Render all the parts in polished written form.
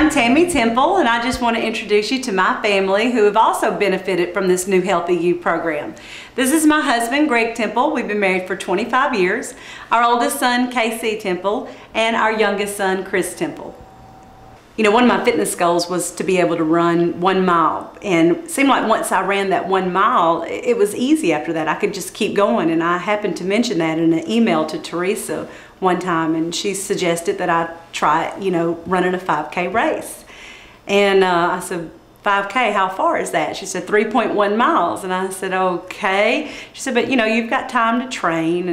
I'm Tammie Temple, and I just want to introduce you to my family who have also benefited from this new Healthy You program. This is my husband, Greg Temple. We've been married for 25 years. Our oldest son, KC Temple, and our youngest son, Chris Temple. You know, one of my fitness goals was to be able to run 1 mile, and it seemed like once I ran that 1 mile, it was easy after that. I could just keep going, and I happened to mention that in an email to Teresa one time, and she suggested that I try, running a 5K race. And I said, 5K, how far is that? She said 3.1 miles, and I said, okay. She said, but you've got time to train,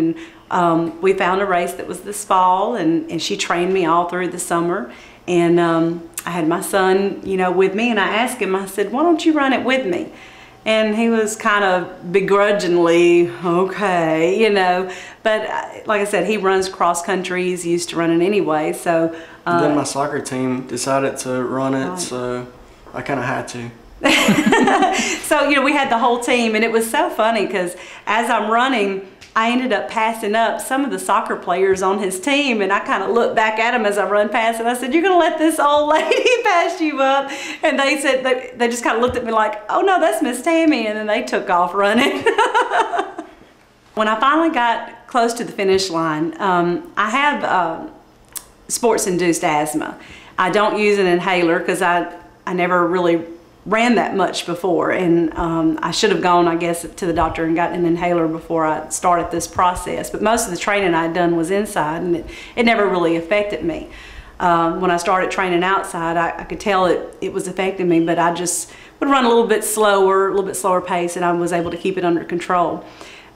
and we found a race that was this fall, and she trained me all through the summer. And I had my son, with me, and I asked him, I said, why don't you run it with me? And he was kind of begrudgingly, okay, But like I said, he runs cross country. He's used to running anyway, so. Then my soccer team decided to run it, right. So I kind of had to. So, we had the whole team, and it was so funny because as I'm running, I ended up passing up some of the soccer players on his team, and I kind of looked back at him as I run past, and I said, you're going to let this old lady pass you up? And they said, they just kind of looked at me like, oh no, that's Miss Tammie, and then they took off running. When I finally got close to the finish line, I have sports-induced asthma. I don't use an inhaler because I never really ran that much before, and I should have gone, I guess, to the doctor and gotten an inhaler before I started this process. But most of the training I'd done was inside, and it never really affected me. When I started training outside, I could tell it was affecting me, but I just would run a little bit slower pace, and I was able to keep it under control.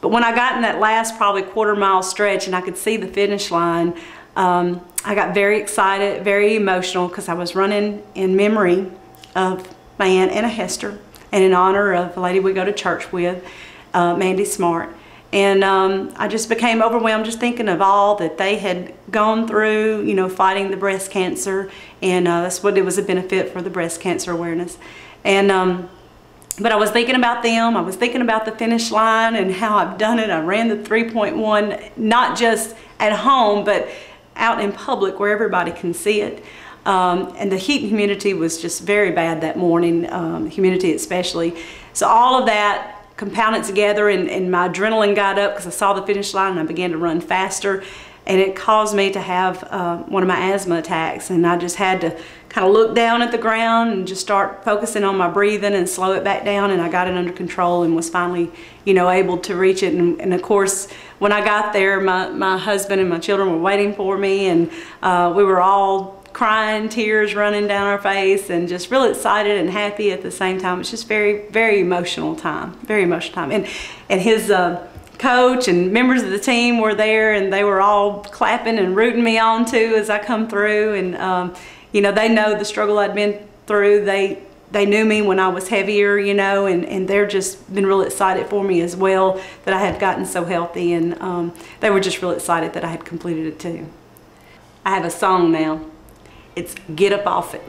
But when I got in that last probably quarter-mile stretch and I could see the finish line, I got very excited, very emotional, because I was running in memory of my Aunt Anna Hester, and in honor of a lady we go to church with, Mandy Smart. And I just became overwhelmed just thinking of all that they had gone through, fighting the breast cancer, and that's what it was, a benefit for the breast cancer awareness. And but I was thinking about them, I was thinking about the finish line and how I've done it. I ran the 3.1, not just at home, but out in public where everybody can see it. And the heat and humidity was just very bad that morning, humidity especially. So all of that compounded together, and my adrenaline got up because I saw the finish line and I began to run faster. And it caused me to have one of my asthma attacks, and I just had to kind of look down at the ground and just start focusing on my breathing and slow it back down, and I got it under control and was finally, able to reach it. And of course, when I got there, my husband and my children were waiting for me, and we were all crying, tears running down our face, and just really excited and happy at the same time. It's just very, very emotional time, very emotional time. And his coach and members of the team were there, and they were all clapping and rooting me on too as I come through. And they know the struggle I'd been through. They knew me when I was heavier, and they're just been really excited for me as well that I had gotten so healthy, and they were just really excited that I had completed it too. I have a song now. It's Get Up Off It.